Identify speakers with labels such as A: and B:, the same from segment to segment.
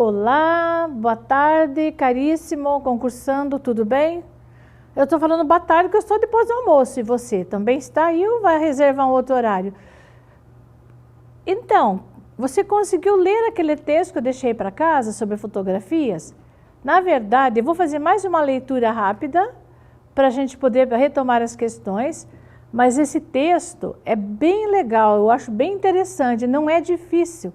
A: Olá, boa tarde, caríssimo concursando, tudo bem? Eu estou falando boa tarde porque eu estou depois do almoço e você também está aí ou vai reservar um outro horário? Então, você conseguiu ler aquele texto que eu deixei para casa sobre fotografias? Na verdade, eu vou fazer mais uma leitura rápida para a gente poder retomar as questões, mas esse texto é bem legal, eu acho bem interessante, não é difícil.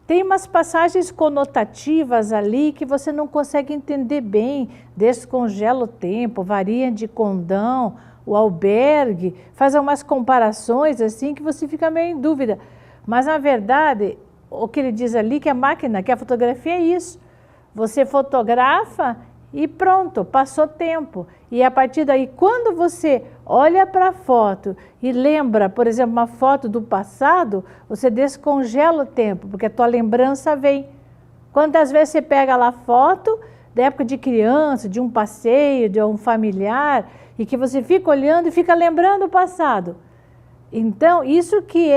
A: Tem umas passagens conotativas ali que você não consegue entender bem, descongela o tempo, varia de condão, o albergue, faz umas comparações assim que você fica meio em dúvida. Mas na verdade, o que ele diz ali que a máquina, que a fotografia é isso. Você fotografa e pronto, passou tempo. E a partir daí, quando você olha para a foto e lembra, por exemplo, uma foto do passado, você descongela o tempo, porque a tua lembrança vem. Quantas vezes você pega lá foto da época de criança, de um passeio, de um familiar, e que você fica olhando e fica lembrando o passado. Então, isso que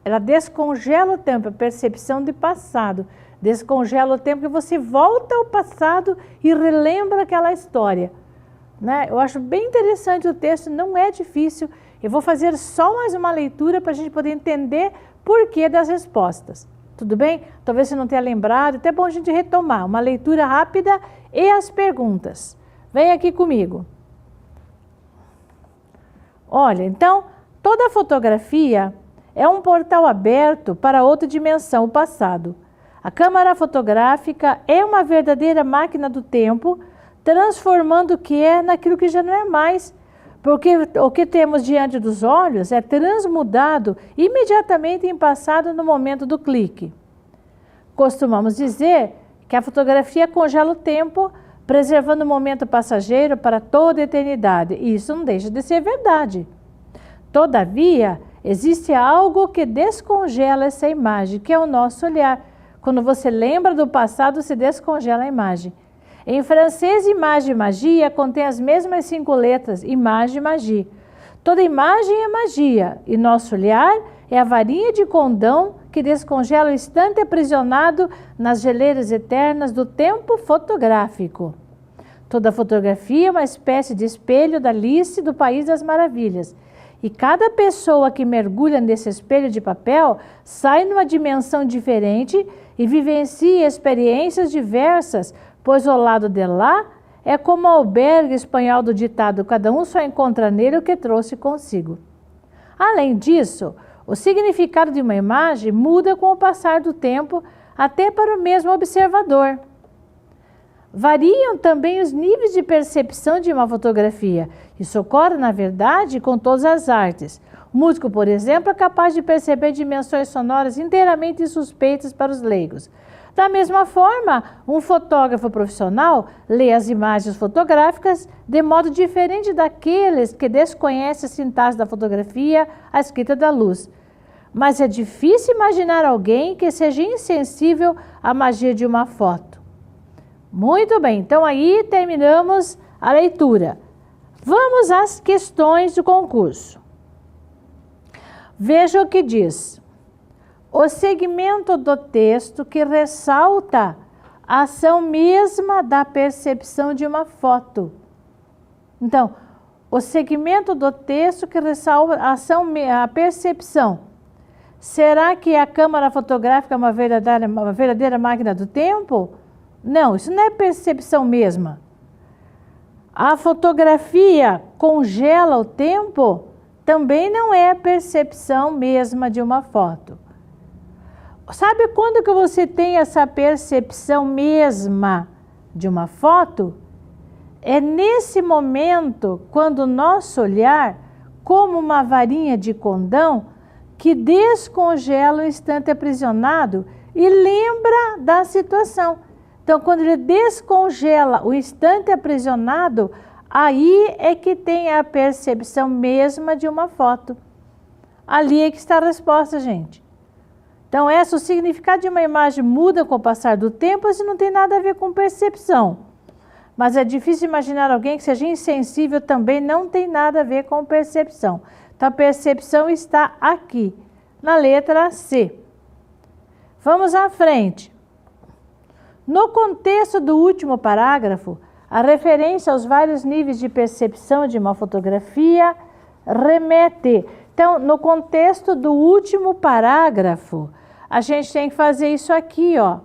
A: ela descongela o tempo, a percepção de passado. Descongela o tempo que você volta ao passado e relembra aquela história. Né? Eu acho bem interessante o texto, não é difícil. Eu vou fazer só mais uma leitura para a gente poder entender porquê das respostas. Tudo bem? Talvez você não tenha lembrado, até é bom a gente retomar. Uma leitura rápida e as perguntas. Vem aqui comigo. Olha, então, toda fotografia é um portal aberto para outra dimensão, o passado. A câmara fotográfica é uma verdadeira máquina do tempo, transformando o que é naquilo que já não é mais, porque o que temos diante dos olhos é transmudado imediatamente em passado no momento do clique. Costumamos dizer que a fotografia congela o tempo, preservando o momento passageiro para toda a eternidade, e isso não deixa de ser verdade. Todavia, existe algo que descongela essa imagem, que é o nosso olhar. Quando você lembra do passado, se descongela a imagem. Em francês, imagem e magia contém as mesmas 5 letras, imagem e magia. Toda imagem é magia, e nosso olhar é a varinha de condão que descongela o instante aprisionado nas geleiras eternas do tempo fotográfico. Toda fotografia é uma espécie de espelho da Alice do País das Maravilhas. E cada pessoa que mergulha nesse espelho de papel sai numa dimensão diferente e vivencia experiências diversas, pois o lado de lá é como o albergue espanhol do ditado, cada um só encontra nele o que trouxe consigo. Além disso, o significado de uma imagem muda com o passar do tempo, até para o mesmo observador. Variam também os níveis de percepção de uma fotografia. Isso ocorre, na verdade, com todas as artes. O músico, por exemplo, é capaz de perceber dimensões sonoras inteiramente insuspeitas para os leigos. Da mesma forma, um fotógrafo profissional lê as imagens fotográficas de modo diferente daqueles que desconhecem a sintaxe da fotografia, a escrita da luz. Mas é difícil imaginar alguém que seja insensível à magia de uma foto. Muito bem, então aí terminamos a leitura. Vamos às questões do concurso. Veja o que diz. O segmento do texto que ressalta a ação mesma da percepção de uma foto. Então, o segmento do texto que ressalta a percepção. Será que a câmara fotográfica é uma verdadeira máquina do tempo? Não, isso não é percepção mesma. A fotografia congela o tempo? Também não é a percepção mesma de uma foto. Sabe quando que você tem essa percepção mesma de uma foto? É nesse momento, quando o nosso olhar, como uma varinha de condão, que descongela o instante aprisionado e lembra da situação. Então, quando ele descongela o instante aprisionado, aí é que tem a percepção mesma de uma foto. Ali é que está a resposta, gente. Então, o significado de uma imagem muda com o passar do tempo, isso não tem nada a ver com percepção. Mas é difícil imaginar alguém que seja insensível também, não tem nada a ver com percepção. Então, a percepção está aqui, na letra C. Vamos à frente. No contexto do último parágrafo, a referência aos vários níveis de percepção de uma fotografia remete. Então, no contexto do último parágrafo, a gente tem que fazer isso aqui, ó.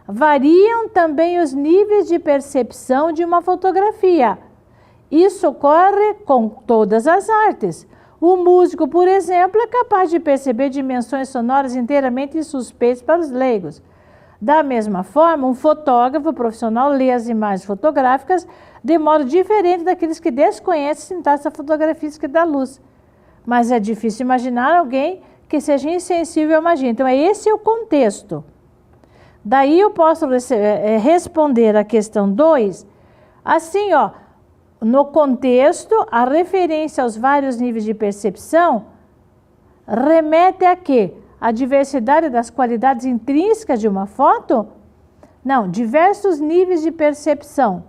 A: Variam também os níveis de percepção de uma fotografia. Isso ocorre com todas as artes. O músico, por exemplo, é capaz de perceber dimensões sonoras inteiramente suspeitas para os leigos. Da mesma forma, um fotógrafo profissional lê as imagens fotográficas de modo diferente daqueles que desconhecem a sintaxe da fotografia da luz. Mas é difícil imaginar alguém que seja insensível à magia. Então, esse é o contexto. Daí eu posso responder a questão 2, assim, ó, no contexto, a referência aos vários níveis de percepção remete a quê? A diversidade das qualidades intrínsecas de uma foto? Não, diversos níveis de percepção.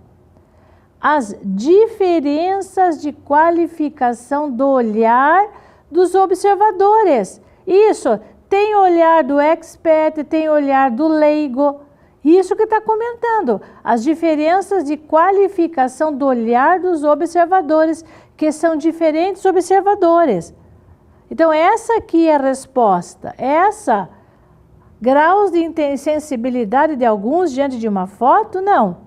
A: As diferenças de qualificação do olhar dos observadores. Isso, tem olhar do expert, tem olhar do leigo. Isso que está comentando. As diferenças de qualificação do olhar dos observadores, que são diferentes observadores. Então, essa aqui é a resposta. Essa, graus de sensibilidade de alguns diante de uma foto, não.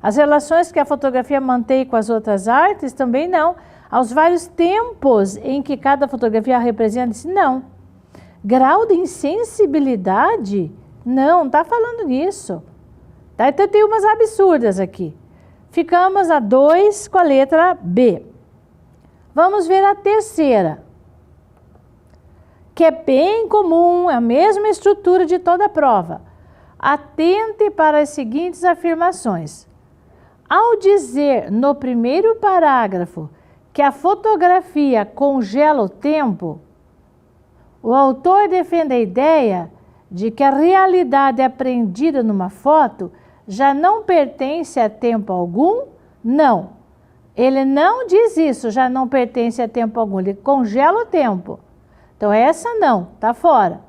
A: As relações que a fotografia mantém com as outras artes, também não. Aos vários tempos em que cada fotografia representa, não. Grau de insensibilidade? Não está falando nisso. Tá? Então, tem umas absurdas aqui. Ficamos a 2 com a letra B. Vamos ver a terceira, que é bem comum, é a mesma estrutura de toda a prova. Atente para as seguintes afirmações. Ao dizer no primeiro parágrafo que a fotografia congela o tempo, o autor defende a ideia de que a realidade apreendida numa foto já não pertence a tempo algum? Não. Ele não diz isso, já não pertence a tempo algum, ele congela o tempo. Então, essa não, está fora.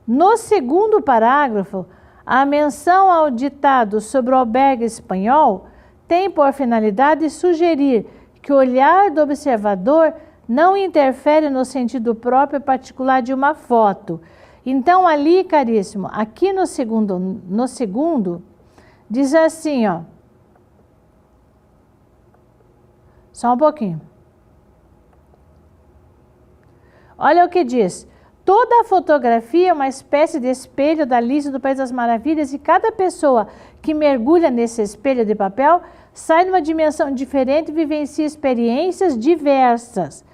A: No segundo parágrafo, a menção ao ditado sobre o albergue espanhol tem por finalidade sugerir que o olhar do observador não interfere no sentido próprio e particular de uma foto. Então, ali, caríssimo, aqui no segundo diz assim, ó. Só um pouquinho. Olha o que diz. Toda a fotografia é uma espécie de espelho da Alice do País das Maravilhas e cada pessoa que mergulha nesse espelho de papel sai numa dimensão diferente e vivencia experiências diversas.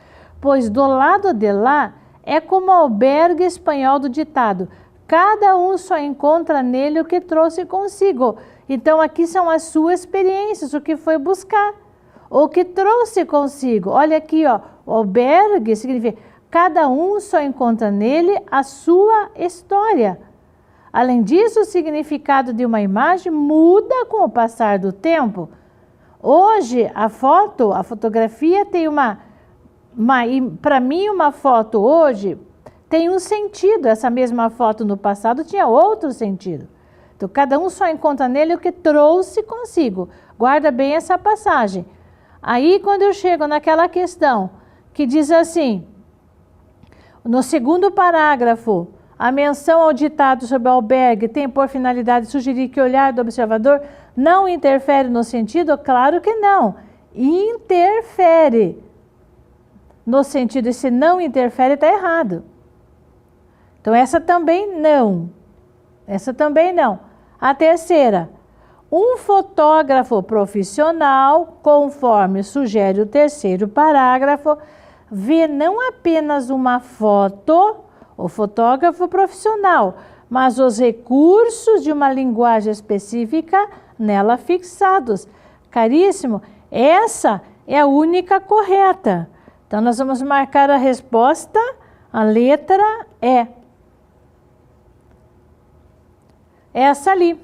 A: Pois do lado de lá é como o albergue espanhol do ditado. Cada um só encontra nele o que trouxe consigo. Então aqui são as suas experiências, o que foi buscar, o que trouxe consigo. Olha aqui, ó, o albergue significa cada um só encontra nele a sua história. Além disso, o significado de uma imagem muda com o passar do tempo. Hoje, a fotografia tem para mim, uma foto hoje tem um sentido. Essa mesma foto no passado tinha outro sentido. Então, cada um só encontra nele o que trouxe consigo. Guarda bem essa passagem. Aí, quando eu chego naquela questão que diz assim, no segundo parágrafo, a menção ao ditado sobre o albergue tem por finalidade sugerir que o olhar do observador não interfere no sentido? Claro que não. Interfere no sentido, e se não interfere, está errado. Então, essa também não. Essa também não. A terceira, um fotógrafo profissional, conforme sugere o terceiro parágrafo, vê não apenas uma foto, o fotógrafo profissional, mas os recursos de uma linguagem específica nela fixados. Caríssimo, essa é a única correta. Então, nós vamos marcar a resposta, a letra E. Essa ali.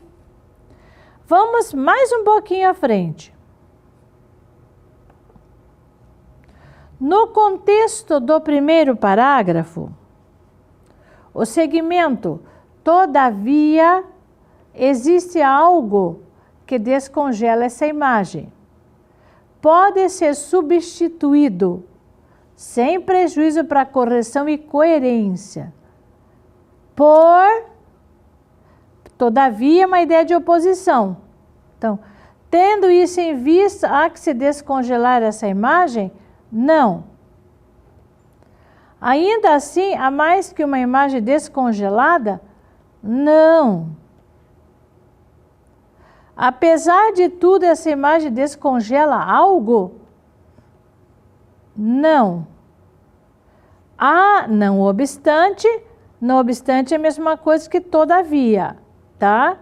A: Vamos mais um pouquinho à frente. No contexto do primeiro parágrafo, o segmento, todavia, existe algo que descongela essa imagem. Pode ser substituído, sem prejuízo para a correção e coerência, por, todavia, uma ideia de oposição. Então, tendo isso em vista, há que se descongelar essa imagem? Não. Ainda assim, há mais que uma imagem descongelada? Não. Apesar de tudo, essa imagem descongela algo? Não. Não obstante é a mesma coisa que todavia, tá?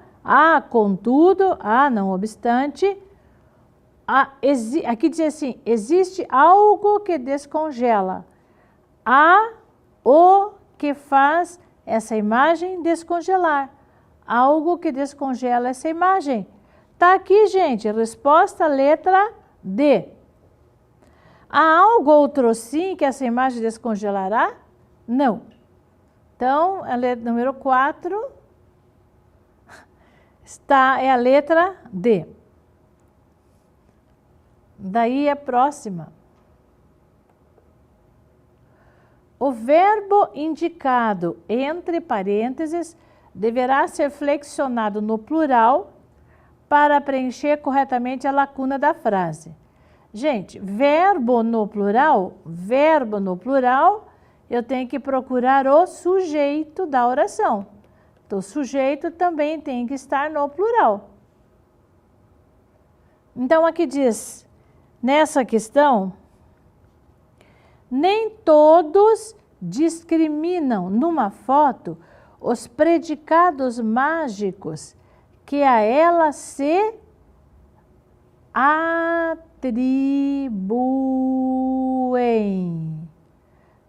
A: Contudo, não obstante, aqui diz assim, existe algo que descongela. Há o que faz essa imagem descongelar. Algo que descongela essa imagem. Tá aqui, gente, resposta letra D. Há algo outro sim que essa imagem descongelará? Não. Então, a letra número 4 é a letra D. Daí a próxima. O verbo indicado entre parênteses deverá ser flexionado no plural para preencher corretamente a lacuna da frase. Gente, verbo no plural, eu tenho que procurar o sujeito da oração. Então, o sujeito também tem que estar no plural. Então, aqui diz, nessa questão, nem todos discriminam numa foto os predicados mágicos que a ela se atribuem.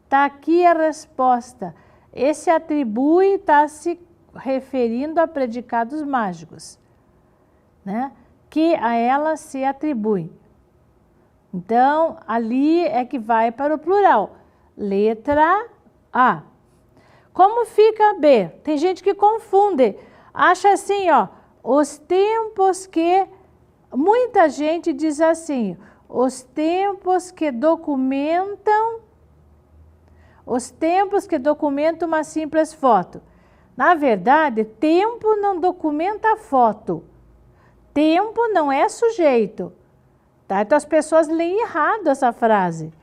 A: Está aqui a resposta. Esse atribui está se referindo a predicados mágicos, né? Que a ela se atribui. Então, ali é que vai para o plural. Letra A. Como fica B? Tem gente que confunde. Acha assim, ó, os tempos que... Muita gente diz assim, os tempos que documentam uma simples foto. Na verdade, tempo não documenta foto. Tempo não é sujeito. Tá? Então, as pessoas leem errado essa frase.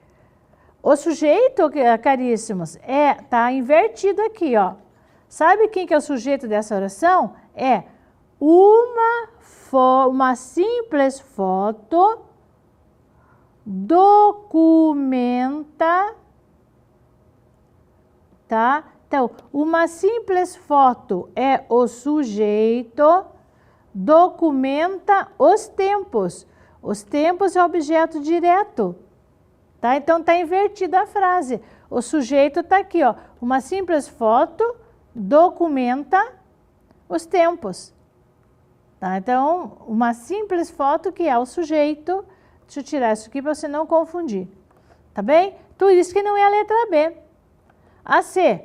A: O sujeito, caríssimos, tá invertido aqui, ó. Sabe quem que é o sujeito dessa oração? É uma simples foto documenta, tá? Então, uma simples foto é o sujeito, documenta os tempos. Os tempos é objeto direto, tá? Então, tá invertida a frase. O sujeito tá aqui, ó. Uma simples foto documenta os tempos. Tá? Então, uma simples foto que é o sujeito. Deixa eu tirar isso aqui para você não confundir. Tá bem? Tudo isso que não é a letra B. A C.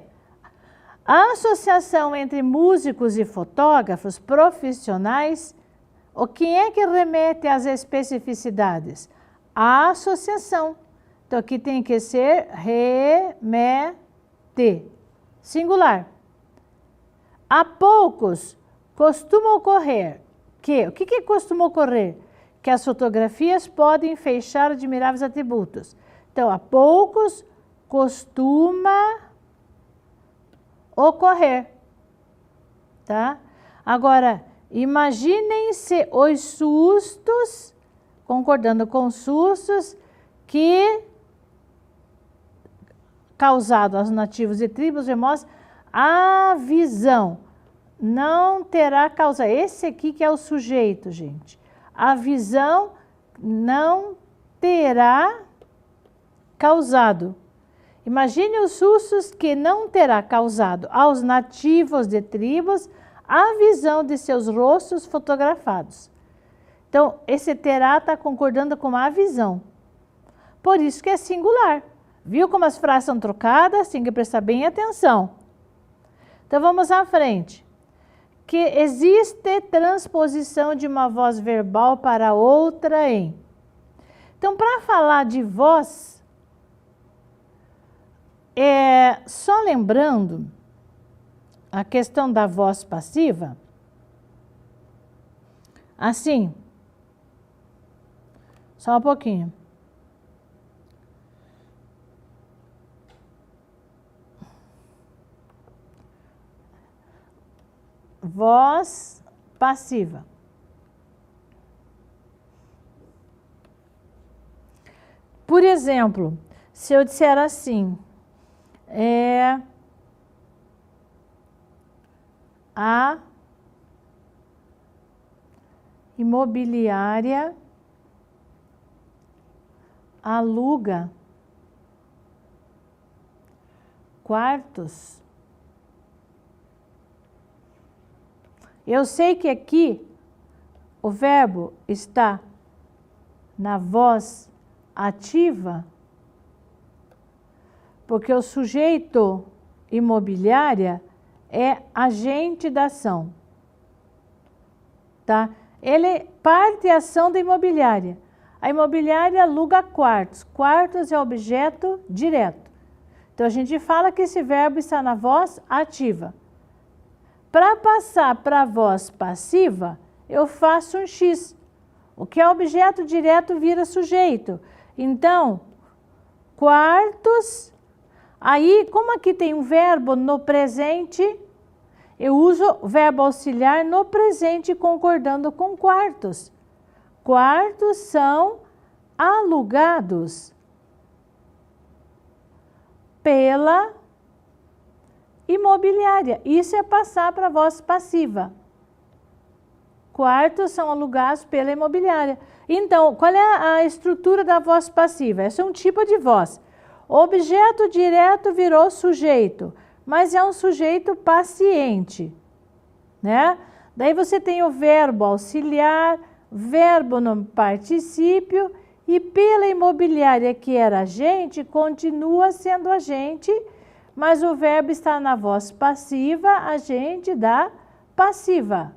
A: A associação entre músicos e fotógrafos profissionais, o que é que remete às especificidades? A associação. Então, aqui tem que ser remete. Singular. Há poucos costuma ocorrer que... O que costuma ocorrer? Que as fotografias podem fechar admiráveis atributos. Então, há poucos costuma ocorrer. Tá? Agora, imaginem-se os sustos, concordando com os sustos, que causado aos nativos e tribos remotas, a visão não terá causa. Esse aqui que é o sujeito, gente. A visão não terá causado. Imagine os sustos que não terá causado aos nativos de tribos a visão de seus rostos fotografados. Então, esse terá está concordando com a visão. Por isso que é singular. Viu como as frases são trocadas? Tem que prestar bem atenção. Então, vamos à frente. que existe transposição de uma voz verbal para outra em. Então, para falar de voz, só lembrando a questão da voz passiva, assim, só um pouquinho. Voz passiva. Por exemplo, se eu disser assim, a imobiliária aluga quartos. Eu sei que aqui o verbo está na voz ativa, porque o sujeito imobiliária é agente da ação, tá? Ele parte a ação da imobiliária. A imobiliária aluga quartos. Quartos é objeto direto. Então, a gente fala que esse verbo está na voz ativa. Para passar para a voz passiva, eu faço um X. O que é objeto direto vira sujeito. Então, quartos. Aí, como aqui tem um verbo no presente, eu uso o verbo auxiliar no presente concordando com quartos. Quartos são alugados pela imobiliária. Isso é passar para a voz passiva. Quartos são alugados pela imobiliária. Então, qual é a estrutura da voz passiva? Esse é um tipo de voz. Objeto direto virou sujeito, mas é um sujeito paciente, né? Daí você tem o verbo auxiliar, verbo no particípio, e pela imobiliária que era agente, continua sendo agente, mas o verbo está na voz passiva, agente da passiva.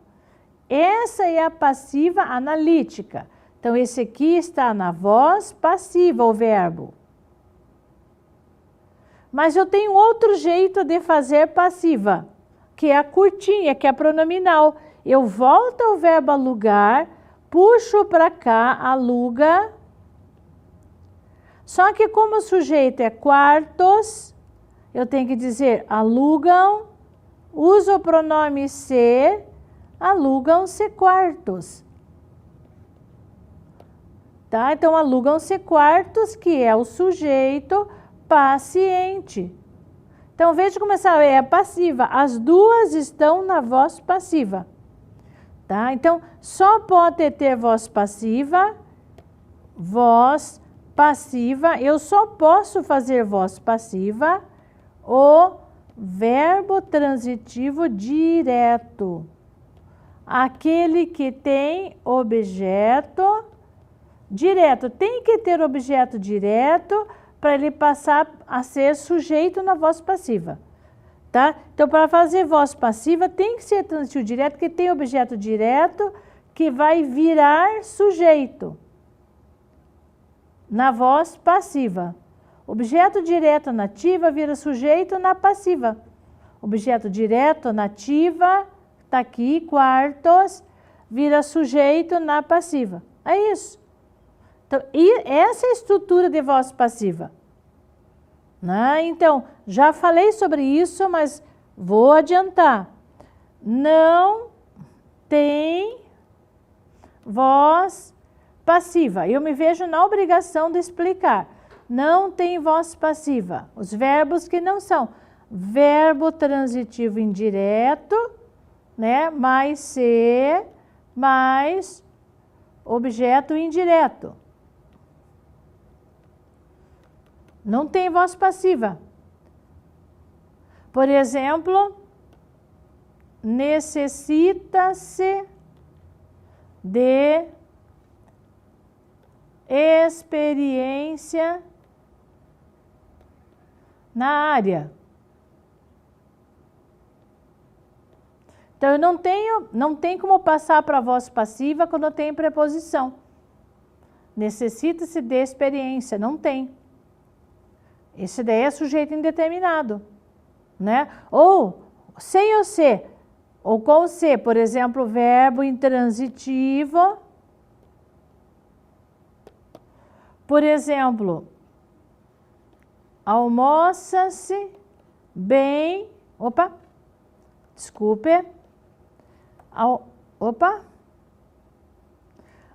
A: Essa é a passiva analítica. Então, esse aqui está na voz passiva, o verbo. Mas eu tenho outro jeito de fazer passiva, que é a curtinha, que é a pronominal. Eu volto ao verbo alugar, puxo para cá, aluga. Só que como o sujeito é quartos, eu tenho que dizer alugam, uso o pronome se, alugam-se quartos. Tá? Então, alugam-se quartos, que é o sujeito paciente. Então, veja como essa é passiva. As duas estão na voz passiva. Tá? Então, só pode ter voz passiva. Eu só posso fazer voz passiva o verbo transitivo direto. Aquele que tem objeto direto. Tem que ter objeto direto para ele passar a ser sujeito na voz passiva. Tá? Então, para fazer voz passiva, tem que ser transitivo direto, porque tem objeto direto que vai virar sujeito na voz passiva. Objeto direto nativa vira sujeito na passiva. Objeto direto nativa, está aqui, quartos, vira sujeito na passiva. É isso. Então, e essa é a estrutura de voz passiva. Né? Então, já falei sobre isso, mas vou adiantar. Não tem voz passiva. Eu me vejo na obrigação de explicar. Não tem voz passiva. Os verbos que não são verbo transitivo indireto, né? Mais ser, mais objeto indireto. Não tem voz passiva. Por exemplo, necessita-se de experiência na área. Então, eu não tenho como passar para a voz passiva quando eu tenho preposição. Necessita-se de experiência, não tem. Esse daí é sujeito indeterminado, né? Ou sem o ser, ou com o ser, por exemplo, verbo intransitivo. Por exemplo, almoça-se bem. Opa, desculpe.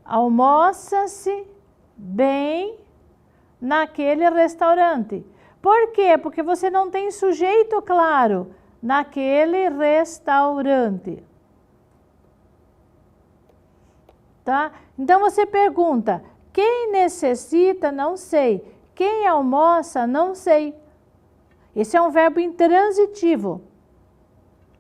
A: Almoça-se bem naquele restaurante. Por quê? Porque você não tem sujeito claro naquele restaurante. Tá? Então você pergunta, quem necessita? Não sei. Quem almoça? Não sei. Esse é um verbo intransitivo.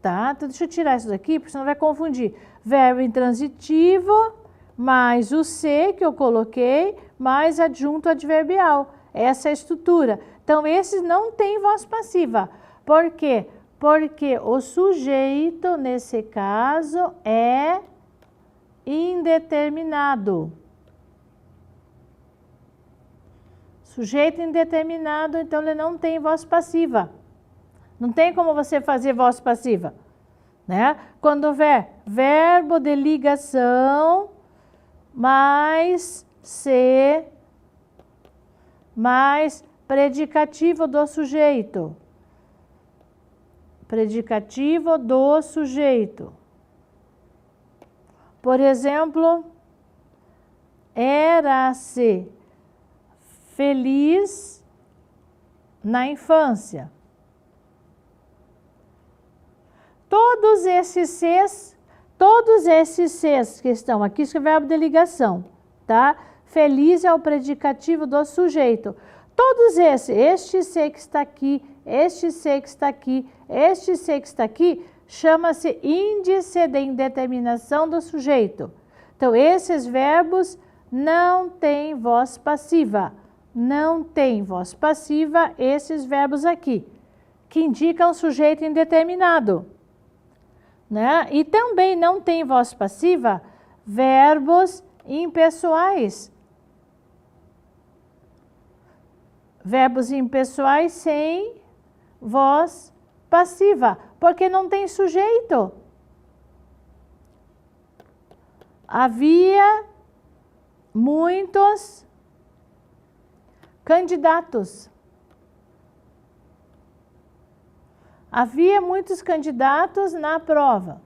A: Tá? Então deixa eu tirar isso daqui, porque senão vai confundir. Verbo intransitivo, mais o ser que eu coloquei, mais adjunto adverbial. Essa é a estrutura. Então, esses não têm voz passiva. Por quê? Porque o sujeito, nesse caso, é indeterminado. Sujeito indeterminado, então ele não tem voz passiva. Não tem como você fazer voz passiva, né? Quando houver verbo de ligação, mais ser, mais predicativo do sujeito. Predicativo do sujeito. Por exemplo, era-se feliz na infância. Todos esses Cs que estão aqui, isso é verbo de ligação, tá? Feliz é o predicativo do sujeito. Todos esses, este C que está aqui, este C que está aqui, este C que está aqui, chama-se índice de indeterminação do sujeito. Então, esses verbos não têm voz passiva. Não tem voz passiva esses verbos aqui, que indicam sujeito indeterminado. Né? E também não tem voz passiva verbos impessoais. Verbos impessoais sem voz passiva, porque não tem sujeito. Havia muitos candidatos. Havia muitos candidatos na prova.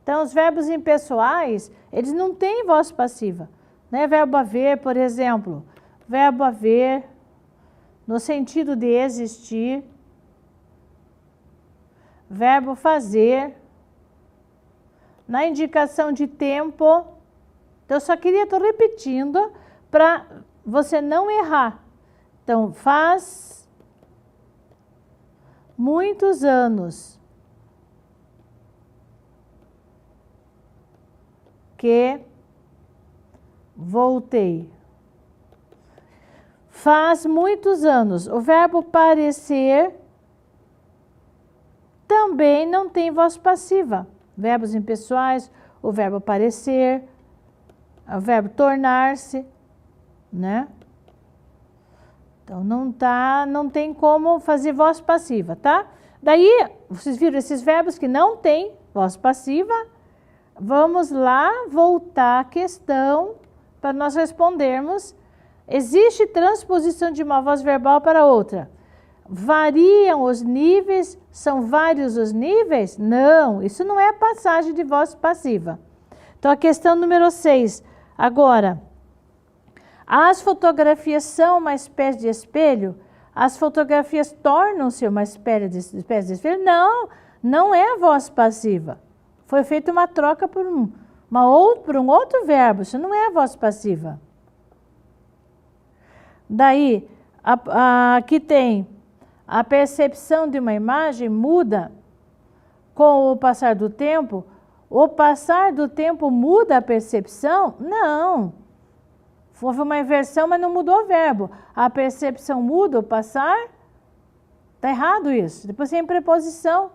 A: Então, os verbos impessoais, eles não têm voz passiva. Né? Verbo haver, por exemplo. Verbo haver, no sentido de existir. Verbo fazer. Na indicação de tempo. Então, eu só queria estar repetindo para você não errar. Então, faz muitos anos que voltei. Faz muitos anos. O verbo parecer também não tem voz passiva. Verbos impessoais, o verbo parecer, o verbo tornar-se, né? Então, não tem como fazer voz passiva, tá? Daí, vocês viram esses verbos que não têm voz passiva? Vamos lá voltar à questão para nós respondermos. Existe transposição de uma voz verbal para outra? Variam os níveis? São vários os níveis? Não, isso não é passagem de voz passiva. Então, a questão número 6. Agora, as fotografias são uma espécie de espelho? As fotografias tornam-se uma espécie de espelho? Não, não é a voz passiva. Foi feita uma troca por um outro verbo, isso não é a voz passiva. Daí, aqui tem a percepção de uma imagem muda com o passar do tempo. O passar do tempo muda a percepção? Não. Houve uma inversão, mas não mudou o verbo. A percepção muda, o passar? Está errado isso. Depois tem preposição.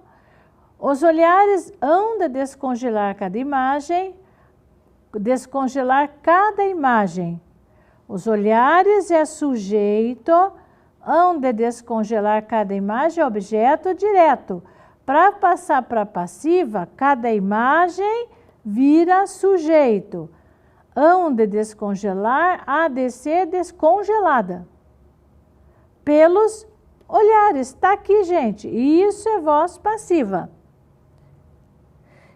A: Os olhares hão de descongelar cada imagem. Os olhares é sujeito, hão de descongelar cada imagem, objeto direto. Para passar para passiva, cada imagem vira sujeito. Hão de descongelar, há de ser descongelada. Pelos olhares. Está aqui, gente. Isso é voz passiva.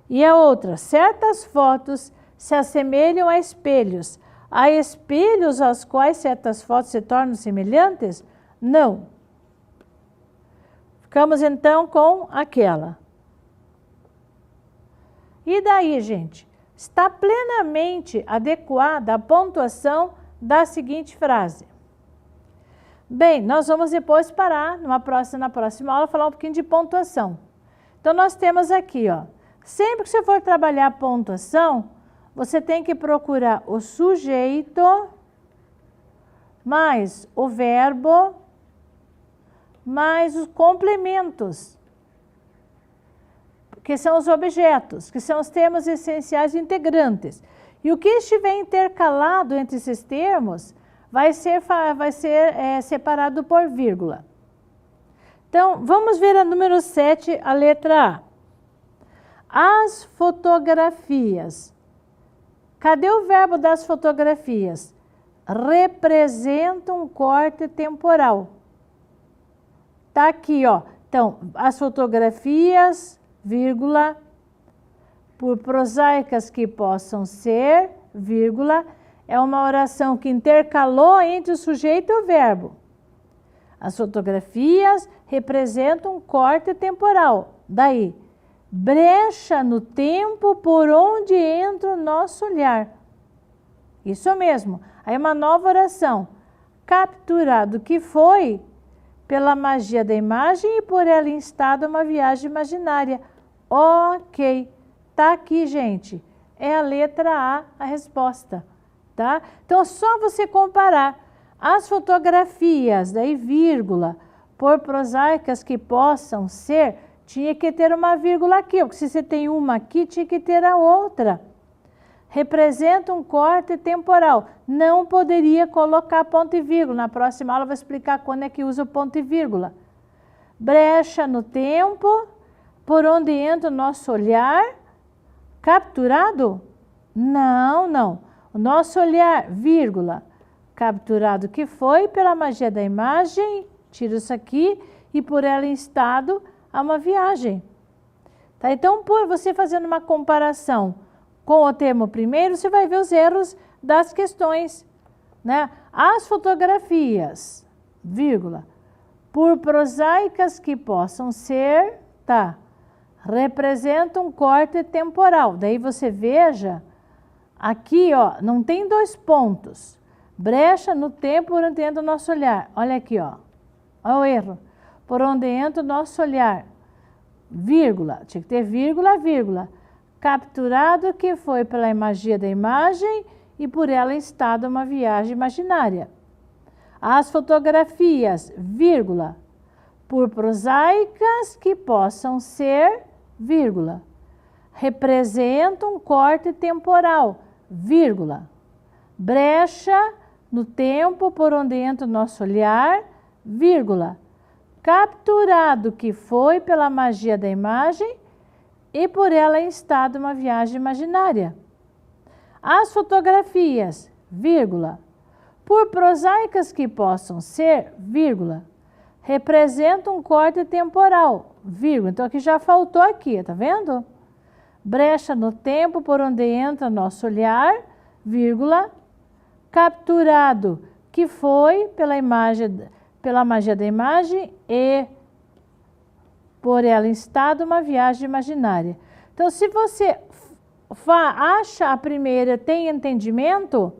A: E a outra, certas fotos se assemelham a espelhos. Há espelhos aos quais certas fotos se tornam semelhantes? Não. Ficamos então com aquela. E daí, gente? Está plenamente adequada a pontuação da seguinte frase. Bem, nós vamos depois parar na próxima aula falar um pouquinho de pontuação. Então, nós temos aqui, ó. Sempre que você for trabalhar a pontuação, você tem que procurar o sujeito mais o verbo mais os complementos, que são os objetos, que são os termos essenciais integrantes. E o que estiver intercalado entre esses termos vai ser separado por vírgula. Então, vamos ver a número 7, a letra A. As fotografias. Cadê o verbo das fotografias? Representa um corte temporal. Tá aqui, ó. Então, as fotografias, vírgula, por prosaicas que possam ser, vírgula, é uma oração que intercalou entre o sujeito e o verbo. As fotografias representam um corte temporal. Daí, brecha no tempo por onde entra o nosso olhar. Isso mesmo. Aí uma nova oração. Capturado que foi pela magia da imagem e por ela instada uma viagem imaginária. Ok. Tá aqui, gente. É a letra A resposta. Tá? Então, é só você comparar as fotografias, daí vírgula, por prosaicas que possam ser, tinha que ter uma vírgula aqui, porque se você tem uma aqui, tinha que ter a outra. Representa um corte temporal. Não poderia colocar ponto e vírgula. Na próxima aula eu vou explicar quando é que usa o ponto e vírgula. Brecha no tempo, por onde entra o nosso olhar. Capturado? Não, não. O nosso olhar, vírgula. Capturado que foi pela magia da imagem, tiro isso aqui, e por ela instado a uma viagem. Tá? Então, por você fazendo uma comparação com o termo primeiro, você vai ver os erros das questões. Né? As fotografias, vírgula, por prosaicas que possam ser, tá, representam um corte temporal. Daí você veja, aqui, ó, não tem dois pontos. Brecha no tempo por onde entra o nosso olhar. Olha aqui, ó. Olha o erro. Por onde entra o nosso olhar. Vírgula. Tinha que ter vírgula, vírgula. Capturado que foi pela magia da imagem e por ela instada uma viagem imaginária. As fotografias, vírgula. Por prosaicas que possam ser, vírgula. Representam um corte temporal, vírgula. Brecha no tempo por onde entra o nosso olhar, vírgula. Capturado que foi pela magia da imagem e por ela instada uma viagem imaginária. As fotografias, vírgula. Por prosaicas que possam ser, vírgula. Representam um corte temporal, vírgula. Então aqui já faltou aqui, tá vendo? Brecha no tempo por onde entra nosso olhar, vírgula, capturado, que foi pela magia da imagem e por ela instado uma viagem imaginária. Então, se você acha a primeira, tem entendimento,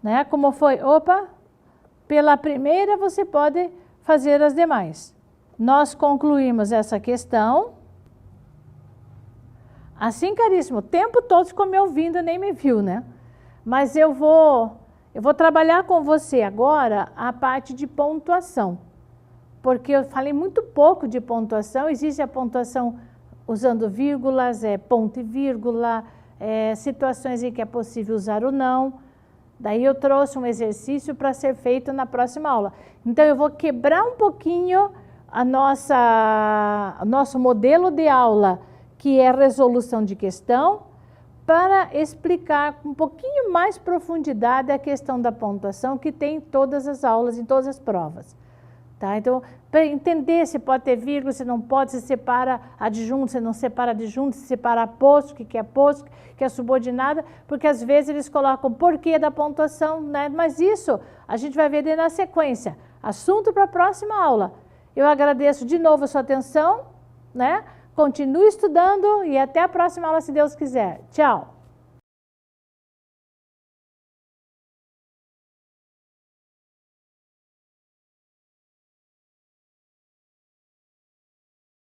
A: né? Como foi, pela primeira você pode fazer as demais. Nós concluímos essa questão. Assim, caríssimo, o tempo todo ficou me ouvindo, nem me viu, né? Mas eu vou trabalhar com você agora a parte de pontuação. Porque eu falei muito pouco de pontuação, existe a pontuação usando vírgulas, ponto e vírgula, situações em que é possível usar o não. Daí eu trouxe um exercício para ser feito na próxima aula. Então eu vou quebrar um pouquinho o nosso modelo de aula, que é a resolução de questão, para explicar com um pouquinho mais profundidade a questão da pontuação que tem em todas as aulas, em todas as provas. Tá? Então, para entender se pode ter vírgula, se não pode, se separa adjunto, se não separa adjunto, se separa aposto, que é aposto, que é subordinada, porque às vezes eles colocam porquê da pontuação, né? Mas isso a gente vai ver na sequência. Assunto para a próxima aula. Eu agradeço de novo a sua atenção, né? Continue estudando e até a próxima aula, se Deus quiser. Tchau!